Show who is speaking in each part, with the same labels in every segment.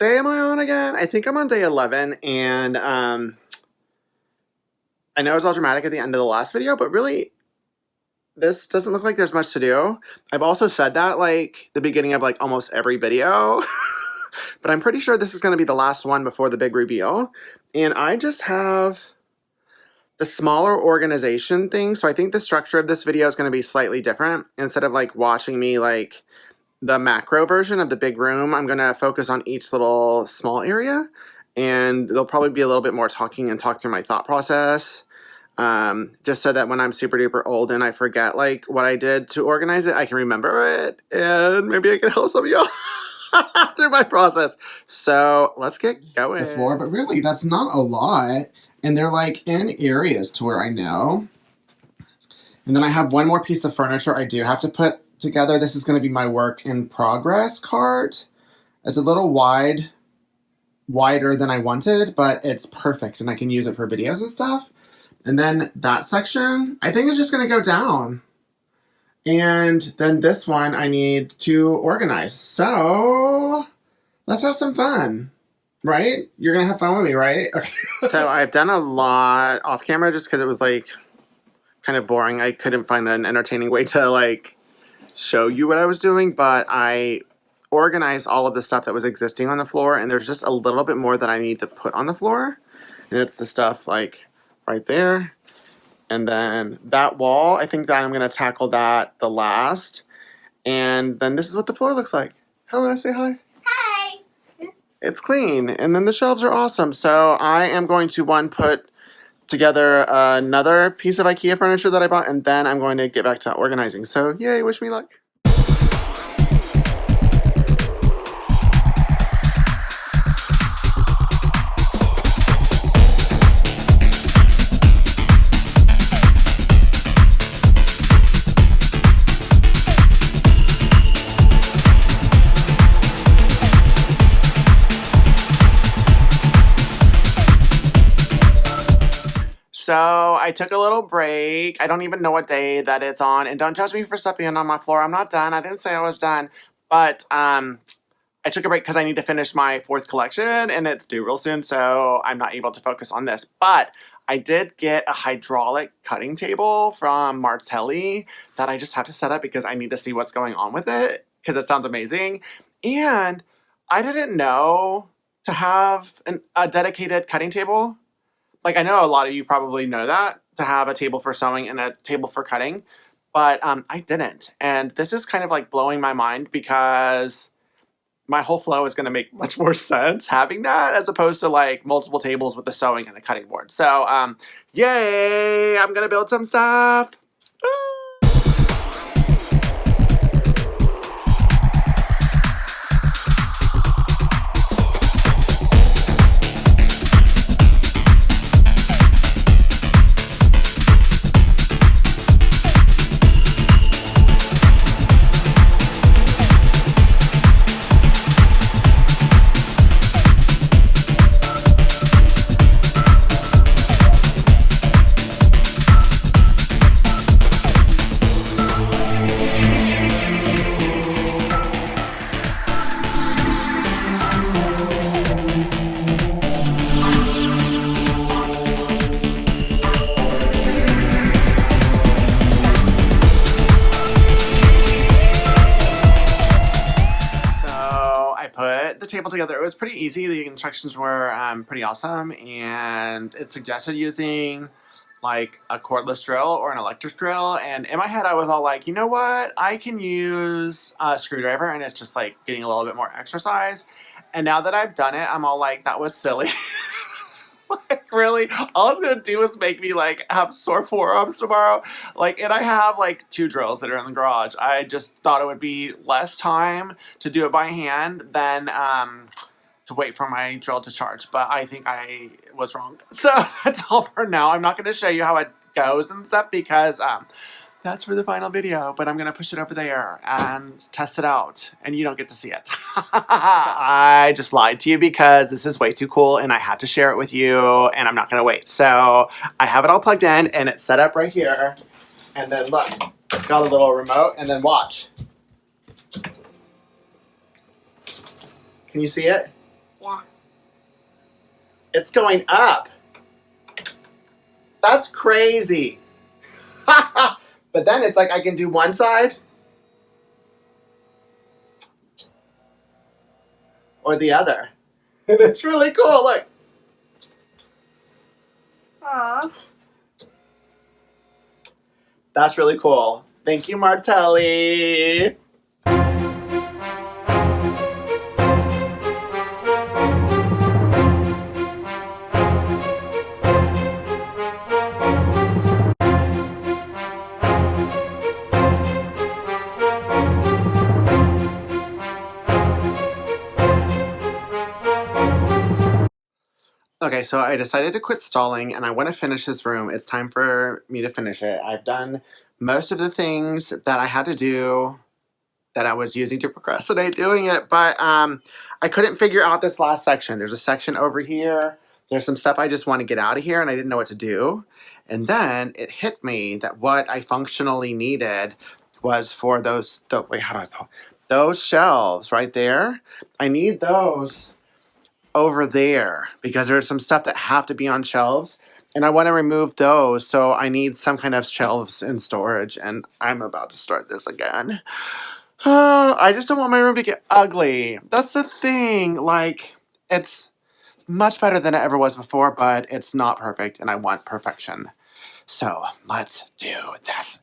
Speaker 1: day am I on again? I think I'm on day 11, and I know it was all dramatic at the end of the last video, but really, this doesn't look like there's much to do. I've also said that, like, the beginning of, like, almost every video, but I'm pretty sure this is going to be the last one before the big reveal, and I just have the smaller organization thing, so I think the structure of this video is going to be slightly different. Instead of, like, watching me, like, the macro version of the big room, I'm going to focus on each little small area, and there'll probably be a little bit more talking and talk through my thought process, just so that when I'm super duper old and I forget like what I did to organize it, I can remember it, and maybe I can help some of y'all through my process. So let's get going. The floor, but really that's not a lot, and they're like in areas to where I know. And then I have one more piece of furniture I do have to put together. This is going to be my work in progress cart. It's a little wider than I wanted, but it's perfect and I can use it for videos and stuff. And then that section, I think is just going to go down. And then this one I need to organize. So let's have some fun, right? You're going to have fun with me, right? Okay. So I've done a lot off camera just because it was like kind of boring. I couldn't find an entertaining way to like show you what I was doing, but I organized all of the stuff that was existing on the floor, and there's just a little bit more that I need to put on the floor, and it's the stuff like right there, and then that wall, I think that I'm going to tackle that the last, and then this is what the floor looks like. Hello, say hi.
Speaker 2: Hi.
Speaker 1: It's clean, and then the shelves are awesome, so I am going to put together another piece of IKEA furniture that I bought, and then I'm going to get back to organizing. So yay, wish me luck. So I took a little break. I don't even know what day that it's on, and don't judge me for stepping on my floor. I'm not done. I didn't say I was done, but I took a break because I need to finish my 4th collection, and it's due real soon, so I'm not able to focus on this. But I did get a hydraulic cutting table from Martelli that I just have to set up because I need to see what's going on with it because it sounds amazing. And I didn't know to have a dedicated cutting table. Like, I know a lot of you probably know that, to have a table for sewing and a table for cutting, but I didn't. And this is kind of like blowing my mind because my whole flow is going to make much more sense having that as opposed to like multiple tables with a sewing and a cutting board. So, yay, I'm going to build some stuff. The table together. It was pretty easy. The instructions were pretty awesome, and it suggested using like a cordless drill or an electric drill, and in my head I was all like, you know what, I can use a screwdriver, and it's just like getting a little bit more exercise. And now that I've done it, I'm all like, that was silly. Like, really, all it's gonna do is make me like have sore forearms tomorrow. Like, and I have like 2 drills that are in the garage. I just thought it would be less time to do it by hand than to wait for my drill to charge, but I think I was wrong. So that's all for now. I'm not going to show you how it goes and stuff because that's for the final video, but I'm going to push it over there and test it out, and you don't get to see it. I just lied to you because this is way too cool, and I have to share it with you, and I'm not going to wait. So I have it all plugged in, and it's set up right here, and then look, it's got a little remote, and then watch. Can you see it?
Speaker 2: Yeah.
Speaker 1: It's going up. That's crazy. But then it's like I can do one side or the other. And it's really cool. Look.
Speaker 2: Aww.
Speaker 1: That's really cool. Thank you, Martelli. Okay, so I decided to quit stalling and I want to finish this room. It's time for me to finish it. I've done most of the things that I had to do that I was using to procrastinate doing it, but I couldn't figure out this last section. There's a section over here. There's some stuff I just want to get out of here and I didn't know what to do. And then it hit me that what I functionally needed was for those shelves right there. I need those over there because there's some stuff that have to be on shelves and I want to remove those, so I need some kind of shelves in storage, and I'm about to start this again. I just don't want my room to get ugly. That's the thing. Like, it's much better than it ever was before, but it's not perfect and I want perfection. So let's do this.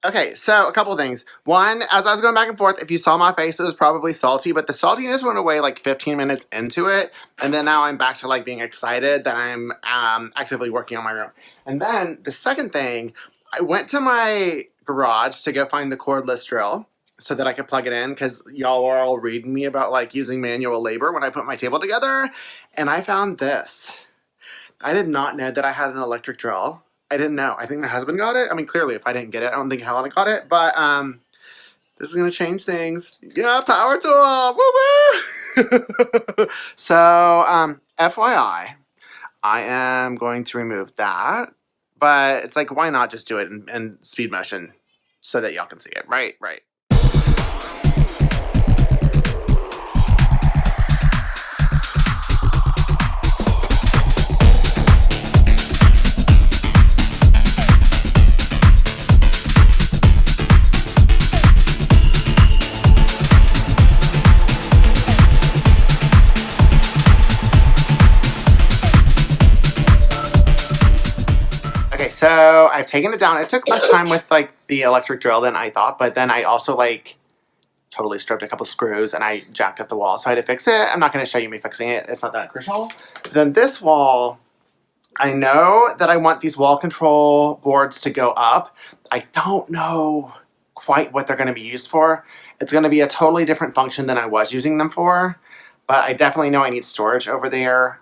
Speaker 1: Okay, so a couple of things. One, as I was going back and forth, if you saw my face, it was probably salty, but the saltiness went away like 15 minutes into it, and then now I'm back to like being excited that I'm actively working on my room. And then the second thing, I went to my garage to go find the cordless drill so that I could plug it in, because y'all were all reading me about like using manual labor when I put my table together, and I found this. I did not know that I had an electric drill. I didn't know. I think my husband got it. I mean, clearly, if I didn't get it, I don't think Helena got it. But this is going to change things. Yeah, power tool! Woo-woo! So, FYI, I am going to remove that. But it's like, why not just do it in speed motion so that y'all can see it? Right, right. So I've taken it down. It took less time with like the electric drill than I thought, but then I also like totally stripped a couple screws and I jacked up the wall, so I had to fix it. I'm not going to show you me fixing it. It's not that crucial. Then this wall, I know that I want these wall control boards to go up. I don't know quite what they're going to be used for. It's going to be a totally different function than I was using them for, but I definitely know I need storage over there.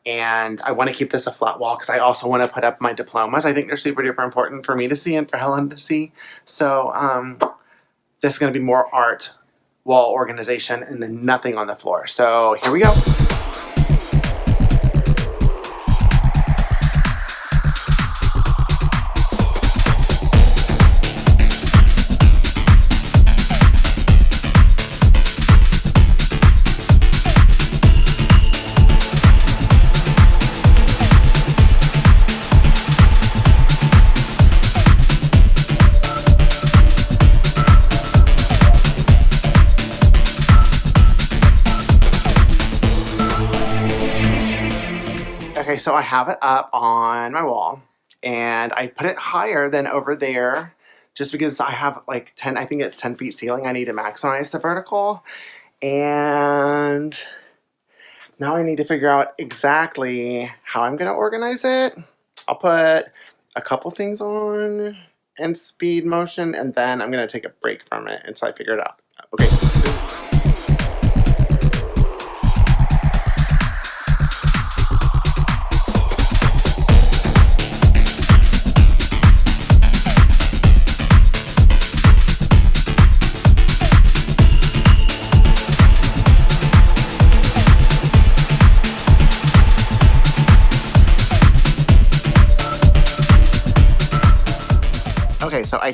Speaker 1: And I want to keep this a flat wall because I also want to put up my diplomas. I think they're super duper important for me to see and for Helen to see. So this is going to be more art, wall organization, and then nothing on the floor. So here we go. Okay, so I have it up on my wall, and I put it higher than over there just because I have like 10, I think it's 10 feet ceiling. I need to maximize the vertical, and now I need to figure out exactly how I'm going to organize it. I'll put a couple things on in speed motion, and then I'm going to take a break from it until I figure it out. Okay.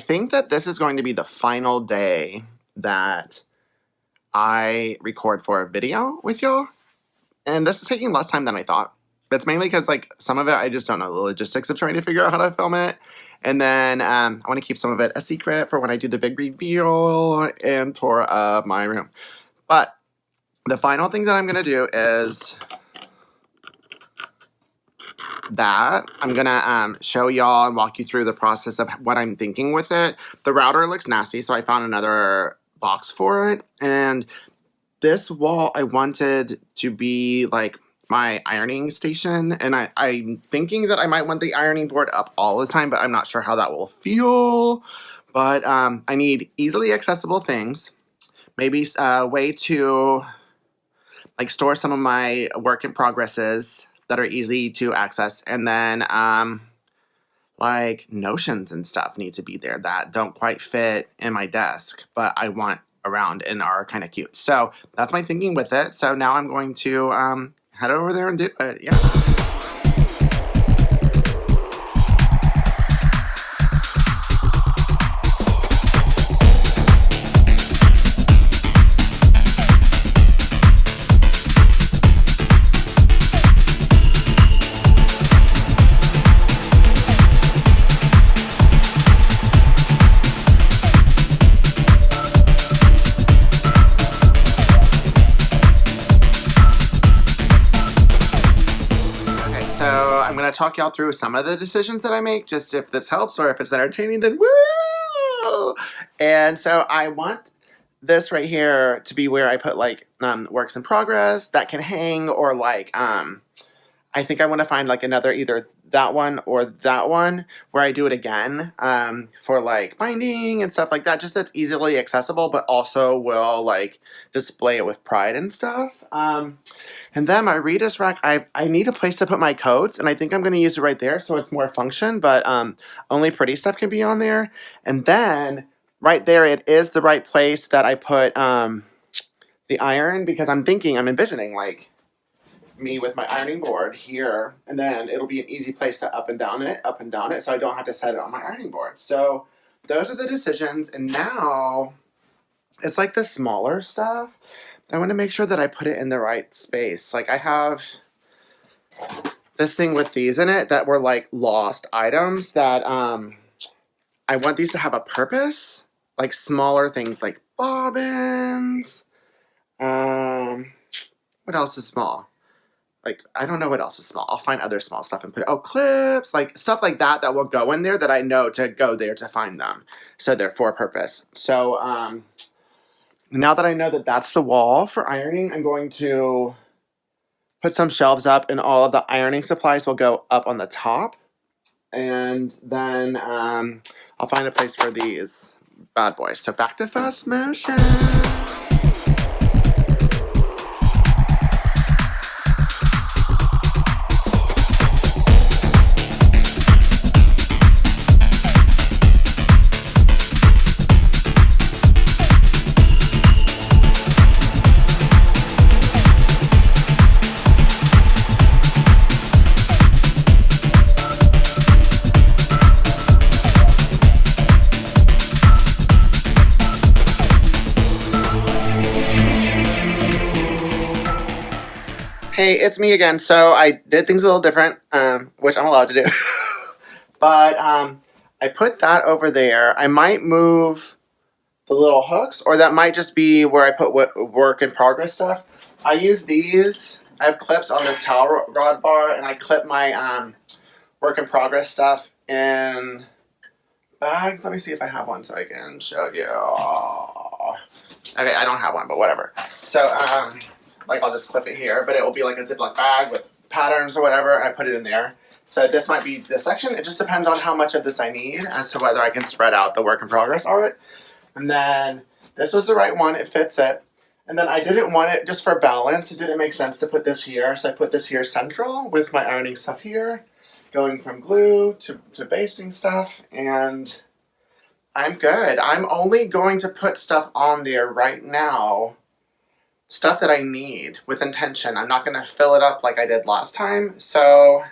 Speaker 1: think that this is going to be the final day that I record for a video with y'all. And this is taking less time than I thought. It's mainly because, like, some of it I just don't know the logistics of trying to figure out how to film it. And then I want to keep some of it a secret for when I do the big reveal and tour of my room. But the final thing that I'm going to do is that I'm going to show y'all and walk you through the process of what I'm thinking with it. The router looks nasty, so I found another box for it. And this wall I wanted to be like my ironing station, and I'm thinking that I might want the ironing board up all the time, but I'm not sure how that will feel. But I need easily accessible things, maybe a way to like store some of my work in progresses that are easy to access, and then like notions and stuff need to be there that don't quite fit in my desk, but I want around and are kind of cute. So that's my thinking with it. So now I'm going to head over there and do it. Yeah. I'm going to talk y'all through some of the decisions that I make, just if this helps or if it's entertaining, then woo! And so I want this right here to be where I put like works in progress that can hang, or like I think I want to find like another, either that one or that one, where I do it again for like binding and stuff like that, just that's easily accessible, but also will like display it with pride and stuff. And then my Readus rack, I need a place to put my coats, and I think I'm going to use it right there so it's more function, but only pretty stuff can be on there. And then right there, it is the right place that I put the iron, because I'm envisioning like me with my ironing board here, and then it'll be an easy place to up and down it, so I don't have to set it on my ironing board. So those are the decisions, and now it's like the smaller stuff. I want to make sure that I put it in the right space. Like I have this thing with these in it that were like lost items that I want these to have a purpose. Like smaller things like bobbins. What else is small? Like, I don't know what else is small. I'll find other small stuff and put it. Oh, clips, like stuff like that will go in there that I know to go there to find them. So they're for a purpose. So now that I know that that's the wall for ironing, I'm going to put some shelves up, and all of the ironing supplies will go up on the top. And then I'll find a place for these bad boys. So back to fast motion. Hey, it's me again. So I did things a little different, which I'm allowed to do. But I put that over there. I might move the little hooks, or that might just be where I put work in progress stuff. I use these. I have clips on this towel rod bar, and I clip my work in progress stuff in bags. Let me see if I have one so I can show you. Okay, I don't have one, but whatever. So like I'll just clip it here, but it will be like a Ziploc bag with patterns or whatever, and I put it in there. So this might be the section. It just depends on how much of this I need as to whether I can spread out the work in progress art. And then this was the right one. It fits it. And then I didn't want it just for balance. It didn't make sense to put this here. So I put this here central with my ironing stuff here, going from glue to basting stuff. And I'm good. I'm only going to put stuff on there right now, stuff that I need with intention. I'm not going to fill it up like I did last time. So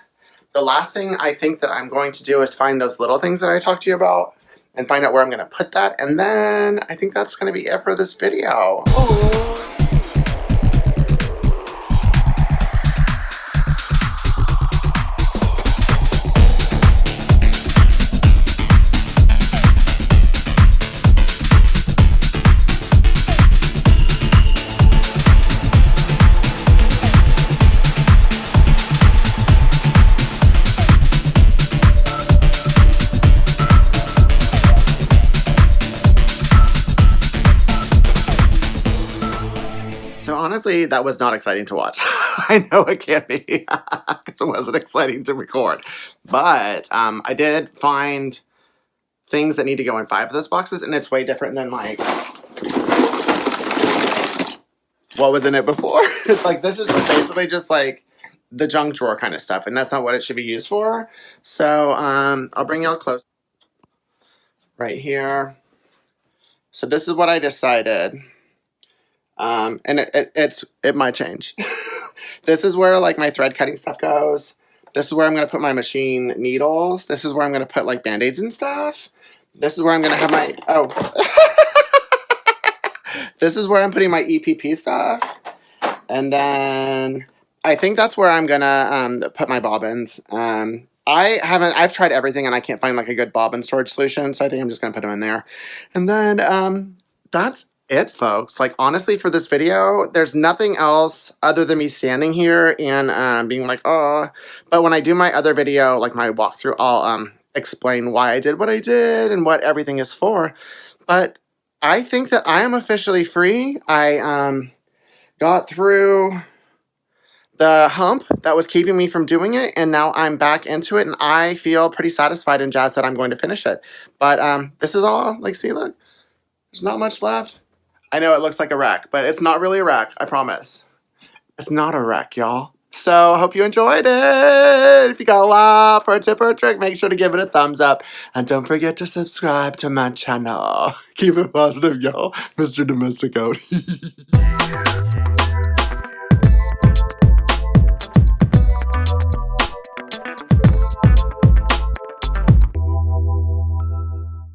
Speaker 1: the last thing I think that I'm going to do is find those little things that I talked to you about and find out where I'm going to put that. And then I think that's going to be it for this video. Ooh. So honestly, that was not exciting to watch. I know it can't be, because it wasn't exciting to record. But I did find things that need to go in 5 of those boxes, and it's way different than like what was in it before. It's like, this is basically just like the junk drawer kind of stuff, and that's not what it should be used for. So I'll bring y'all close right here. So this is what I decided. And it might change. This is where like my thread cutting stuff goes. This is where I'm going to put my machine needles. This is where I'm going to put like band-aids and stuff. This is where I'm going to have my, this is where I'm putting my EPP stuff. And then I think that's where I'm going to put my bobbins. I've tried everything and I can't find like a good bobbin storage solution. So I think I'm just going to put them in there. And then that's it, folks. Like, honestly, for this video, there's nothing else other than me standing here and being like, oh. But when I do my other video, like my walkthrough, I'll explain why I did what I did and what everything is for. But I think that I am officially free. I got through the hump that was keeping me from doing it, and now I'm back into it, and I feel pretty satisfied and jazzed that I'm going to finish it. But this is all, like, see, look, there's not much left. I know it looks like a wreck, but it's not really a wreck, I promise. It's not a wreck, y'all. So I hope you enjoyed it. If you got a laugh or a tip or a trick, make sure to give it a thumbs up. And don't forget to subscribe to my channel. Keep it positive, y'all. Mr. Domestic out.